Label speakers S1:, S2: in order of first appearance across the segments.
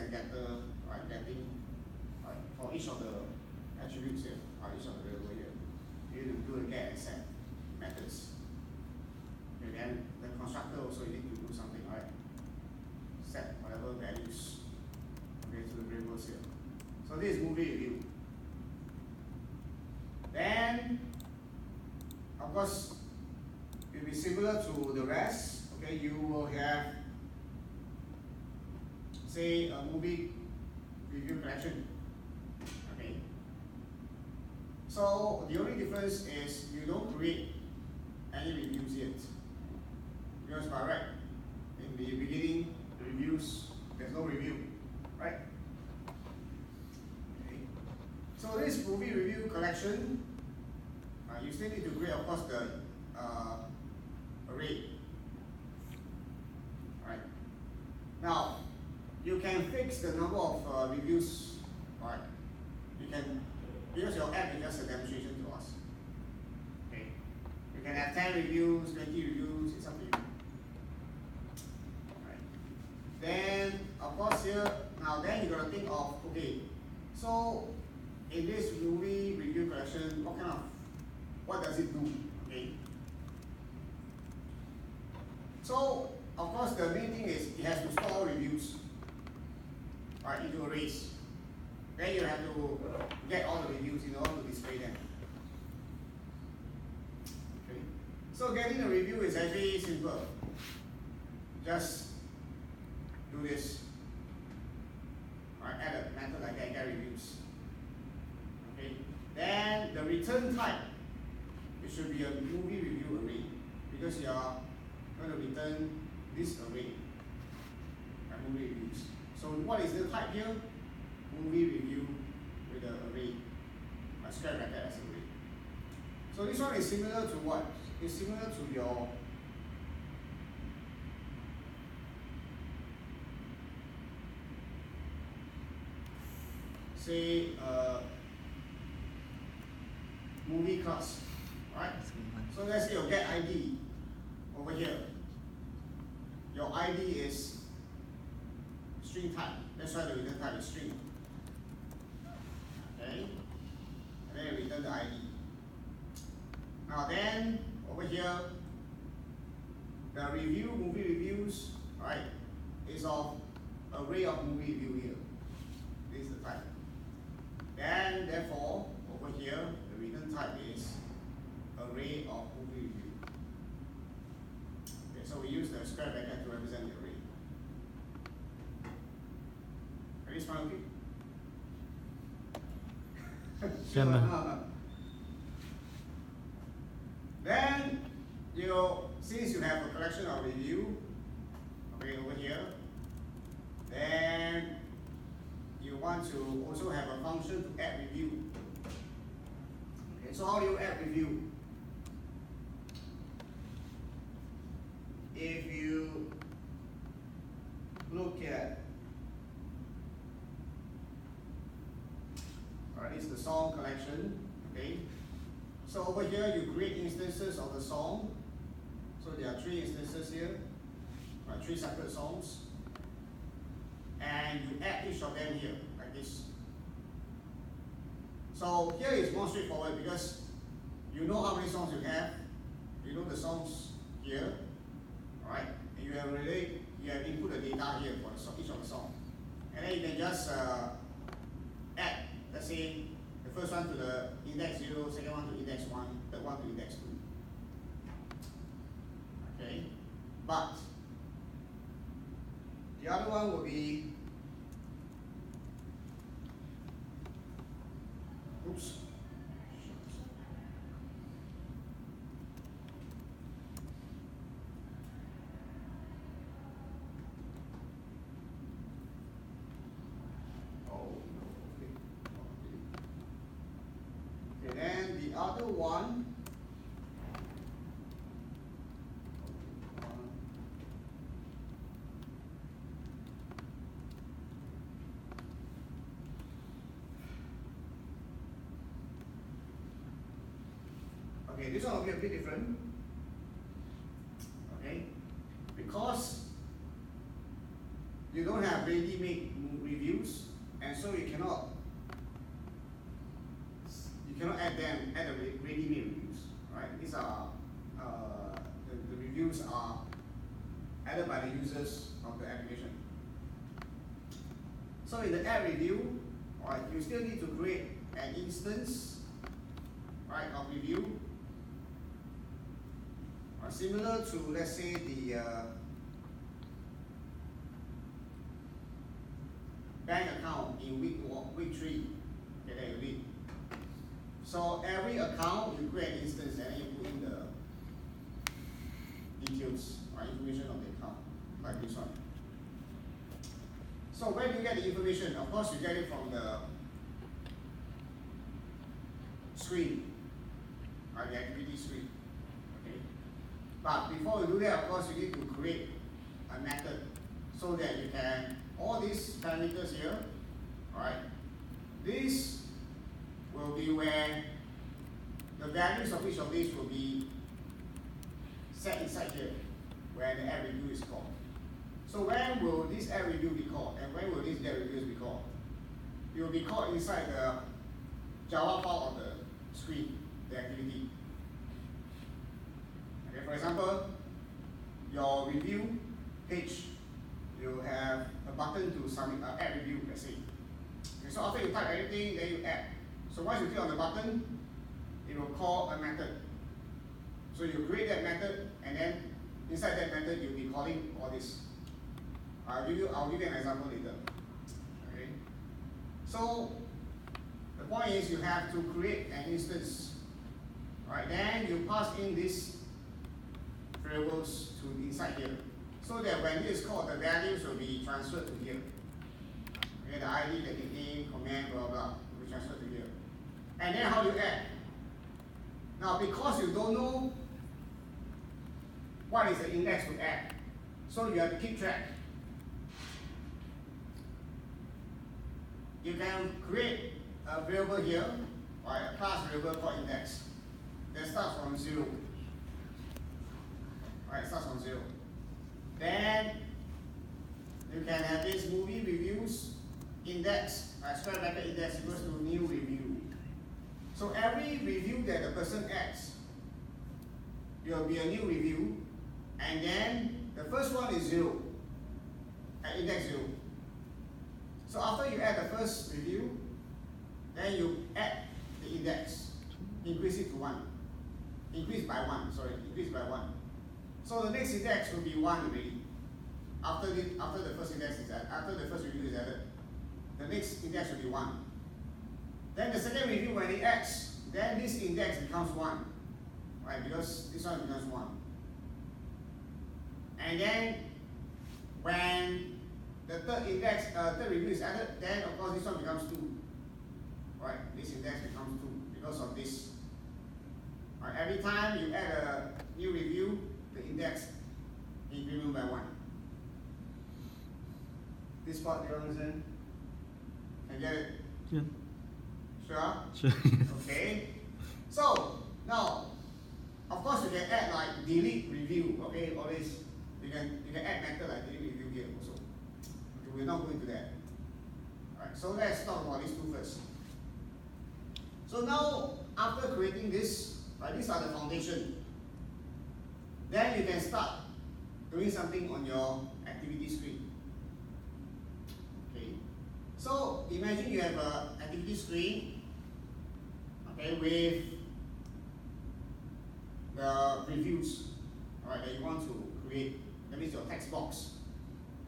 S1: and getter, right, getting, right, for each of the attributes here, or each of the variable here. You need to do a get and set methods. Okay, then the constructor also you need to do something, right? Set whatever values, okay, to the variables here. So this is movie review. Then, of course, it will be similar to the rest. Okay, you will have, say, a movie review collection. Okay. So the only difference is you don't create any reviews yet. Because by right, in the beginning, the reviews, there's no review, right? Okay. So this movie review collection, you still need to create, of course, the array. Right. Now, you can fix the number of reviews, right? You can, because your app is just a demonstration to us. Okay. You can have 10 reviews, 20 reviews, it's up to you. Right. Then, of course, here, now then you gotta think of, okay, so in this movie review collection, what does it do? Okay. So, of course, the main thing is it has to store reviews, right, into arrays. Then you have to get all the reviews in order to display them. Okay. So getting a review is actually simple. Just do this. Right, add a method like that, get reviews. Okay. Then the return type, it should be a movie review array because you are going to return this array, movie reviews. So what is the type here? Movie review with the array. I square bracket as array. So this one is similar to what? It's similar to your say movie class, right? So let's say your get ID over here. Your ID is string type. That's why the return type is string. Okay? And then you return the ID. Now then, over here, the review, movie reviews, right, is of array of movie review here. This is the type. Then, therefore, over here, the return type is array of movie review. Okay, so we use the square bracket to represent the array. Is this fine, okay? Sure. No. Then, since you have a collection of review, okay, over here, then you want to also have a function to add review. Okay, so how do you add review? If you look at, it's the song collection, okay? So over here you create instances of the song. So there are 3 instances here, right, 3 separate songs. And you add each of them here, like this. So here is more straightforward because you know how many songs you have, you know the songs here, right? And you have input the data here for each of the songs. And then you can just add, let's say, the first one to the index 0, second one to index 1, third one to index 2. Okay? But the other one will be, oops. Then the other one, okay, this one will be a bit different. Okay, because you don't have ready-made review and so you cannot add the ready-made reviews, right? These are the reviews are added by the users of the application. So in the add review, right, you still need to create an instance, right, of review, similar to, let's say, the bank account in week 3 that you read. So every account you create an instance and then you put in the details or information of the account, like this one. So where do you get the information? Of course, you get it from the screen, right, the activity screen. Okay. But before you do that, of course, you need to create a method so that you can, all these parameters here, alright, this will be where the values of each of these will be set inside here, where the add review is called. So when will this add review be called, and when will these add reviews be called? It will be called inside the Java file of the screen, the activity. Okay, for example, your review page, you have a button to submit add review, let's say. Okay, so after you type everything, then you add. So once you click on the button, it will call a method. So you create that method, and then inside that method, you'll be calling all this. I'll give you an example later. Okay. So the point is you have to create an instance. Right, then you pass in these variables to inside here. So that when it is called, the values will be transferred to here. Okay, the ID, the nickname, command, blah blah, will be transferred to here. And then how do you add? Now because you don't know what is the index to add, so you have to keep track. You can create a variable here, or a class variable called index, that starts from 0. Right, it starts from 0. Then you can have this movie reviews index, square bracket index equals to new review. So every review that the person adds, there will be a new review, and then the first one is 0, at index 0. So after you add the first review, then you add the index, increase it to 1. Increase by 1. So the next index will be 1 already. After the first index is added, after the first review is added, the next index will be 1. Then the second review, when it adds, then this index becomes 1, right? Because this one becomes 1. And then when the third review is added, then of course this one becomes 2. Right? This index becomes 2 because of this. Right? Every time you add a new review, the index increment by 1. This part, do you understand? Can you get it?
S2: Yeah.
S1: Sure? Okay. So now, of course you can add like delete review, okay, always you can add method like delete review here also. Okay, we're not going to that. Alright, so let's talk about these two first. So now after creating this, right, these are the foundation. Then you can start doing something on your activity screen. Okay. So imagine you have an activity screen, okay, with the reviews, alright, that you want to create. That means your text box.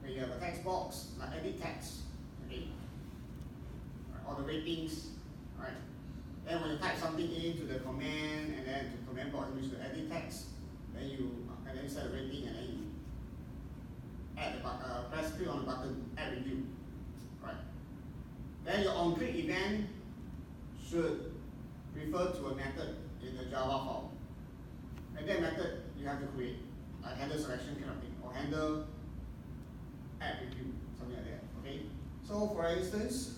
S1: Okay, you have a text box, like edit text, okay, right, all the ratings, right. Then when you type something into the command and then to command box, which is the edit text, then you set a rating and then you add the press click on the button, add review, right. Then your on-click event should refer to a method in the Java file. And that method you have to create, like handle selection kind of thing, or handle add review, something like that. Okay. So for instance,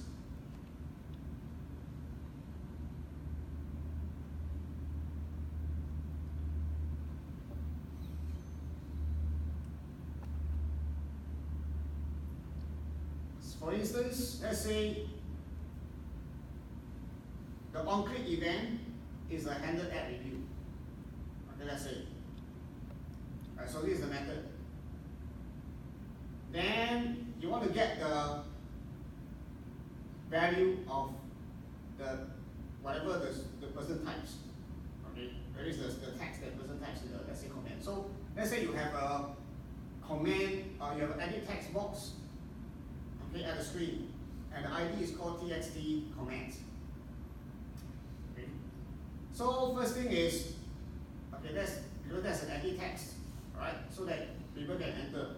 S1: instance, let's say the on-click event is a handled add review. Okay, let's say. Alright, so this is the method. Then you want to get the value of the whatever the person types. Okay, that is the text that person types in the, let's say, command. So let's say you have a command, you have an edit text box, okay, at the screen, and the ID is called txt commands. Okay. So first thing is, okay, that's an edit text, right? So that people can enter.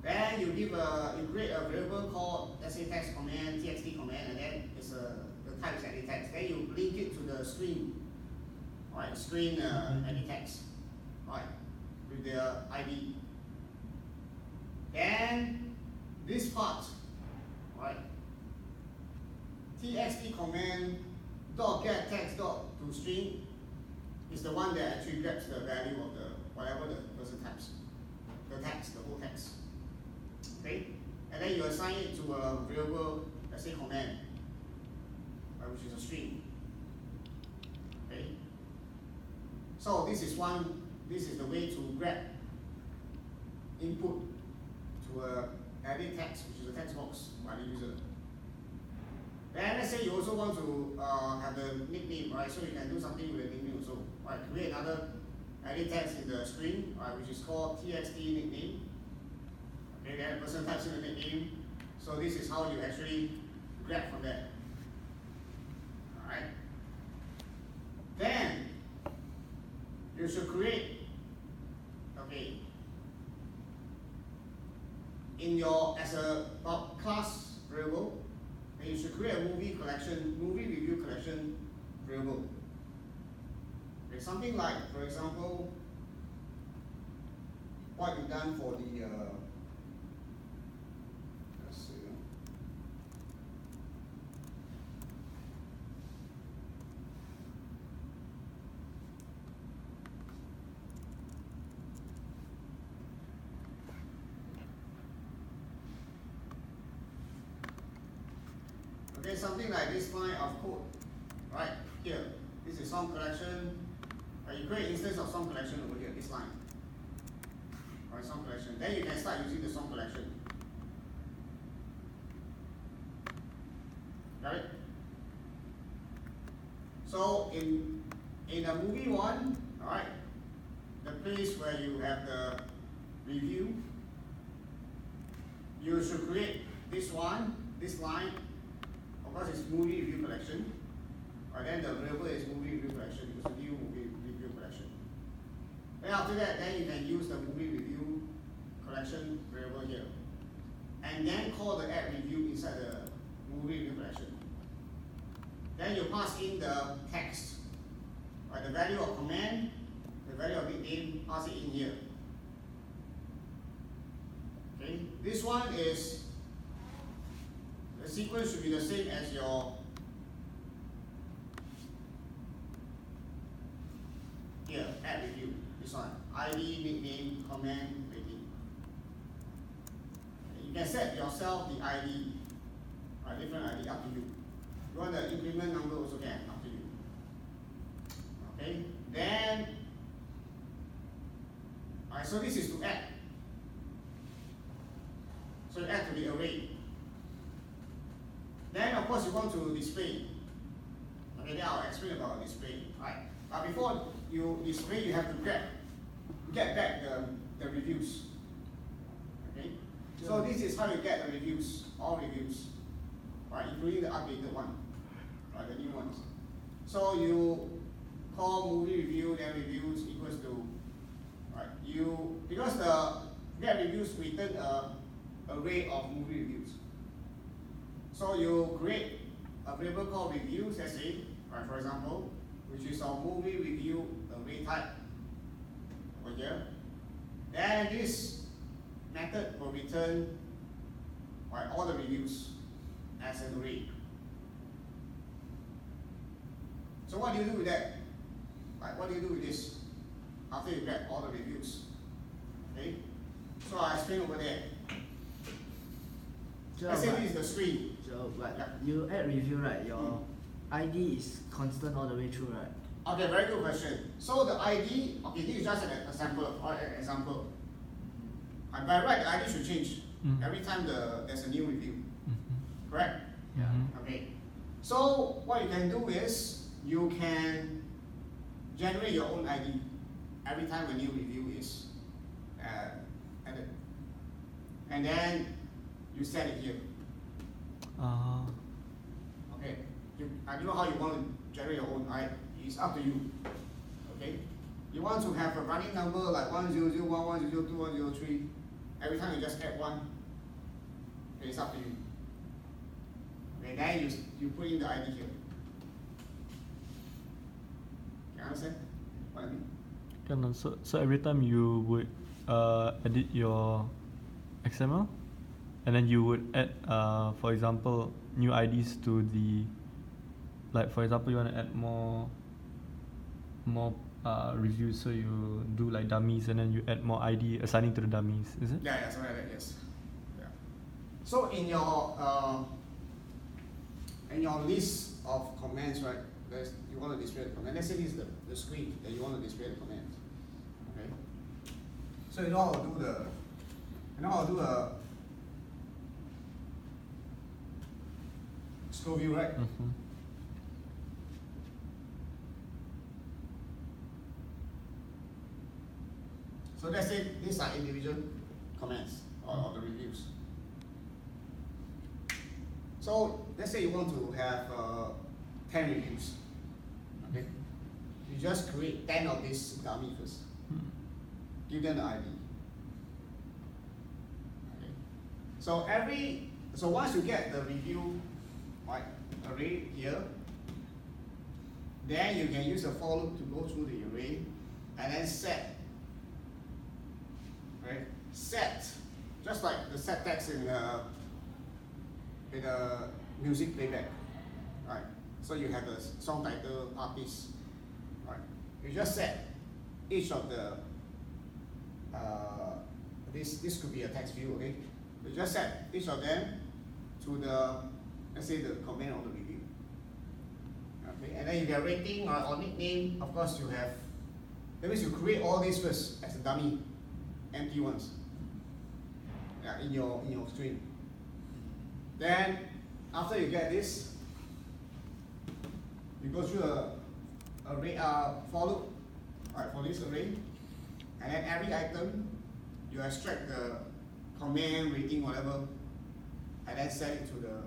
S1: Then you create a variable called, let's say, text command, txt command, and then it's the type is edit text. Then you link it to the screen, right? Screen edit text, right? With the ID. Then this part, right? txt command dot get text dot to string is the one that actually grabs the value of the whatever the person types, the text, the whole text. Okay, and then you assign it to a variable, let's say command, which is a string. Okay, so this is the way to grab input to a edit text, which is a text box by the user. Then let's say you also want to have the nickname, right? So you can do something with the nickname also. Right, create another edit text in the screen, right, which is called txt nickname. Okay, then the person types in the nickname. So this is how you actually grab from there. Alright. Then you should create, okay, in your as a class variable, then you should create a movie review collection variable. Okay, something like, for example, what you've done for the let's see. Okay, something like this line of code, right here. This is song collection. You create instance of song collection over here, this line. Alright, song collection. Then you can start using the song collection. Got it? So in a movie one, alright, the place where you have the review, you should create this one, this line. Of course, it's movie review collection. Then the variable is movie review collection. It's a new movie review collection. Then after that, then you can use the movie review collection variable here, and then call the add review inside the movie review collection. Then you pass in the text, right? The value of command, the value of nickname, pass it in here. Okay, this one is the sequence should be the same as your here, add review, this one, ID, nickname, command, rating. You can set yourself the ID, different ID, up to you. You want the increment number also can, up to you. Okay, then, so this is to add. So you add to the array. Then of course you want to display. Okay, then I'll explain about display. Right. But before you display, you have to get back the reviews. Okay? So this is how you get the reviews, all reviews, right, including the updated one, right, the new ones. So you call movie review, then reviews equals to, right, because the get reviews return a array of movie reviews. So you create a variable called reviews, let's say, right, for example, which is our movie review array type over here. Then this method will return, right, all the reviews as an array. So what do you do with that? Right, what do you do with this after you get all the reviews? Okay, so I explain over there. Let's say this is the screen.
S2: So, but
S1: Yeah.
S2: you add review, right? Your ID is constant all the way through, right?
S1: Okay, very good question. So the ID, okay, this is just an example or an example. By right, the ID should change every time there's a new review. Correct?
S2: Yeah.
S1: Okay. So what you can do is you can generate your own ID every time a new review is added, and then you set it here. Okay. I don't know how you want to generate your own ID. It's up to you. Okay. You want to have a running number like 1001, 1002, 103. Every time you just add one. Okay, it's up to you. Okay, then you put in the ID here. Can you understand what I mean?
S3: So every time you would edit your XML, and then you would add, for example, new IDs to the, like for example, you want to add more reviews, so you do like dummies, and then you add more ID assigning to the dummies, is it?
S1: Yeah, something like that. Yes. Yeah. So in your list of commands, right? You want to display the command. Let's say this is the screen that you want to display the command. Okay. So you know how to do a scroll view, right? So let's say these are individual comments or the reviews. So let's say you want to have 10 reviews. Okay, you just create 10 of these dummy first. Give them the ID. Okay. So once you get the review array here, then you can use the for loop to go through the array and then set. Right? Set, just like the set text in the music playback, right? So you have the song title, artist, right? You just set each of the this could be a text view, okay? You just set each of them to the, let's say, the comment of the review, okay? And then if you are rating or nickname, of course you have. That means you create all these first as a dummy, empty ones. Yeah, in your string. Then after you get this, you go through a array for loop, right, for this array, and then every item you extract the command, rating, whatever, and then set it to the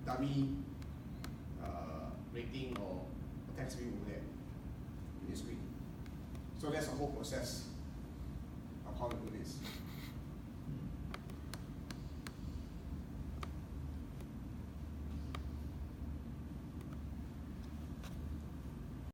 S1: dummy rating or text view over there in the screen. So that's the whole process of how to do this.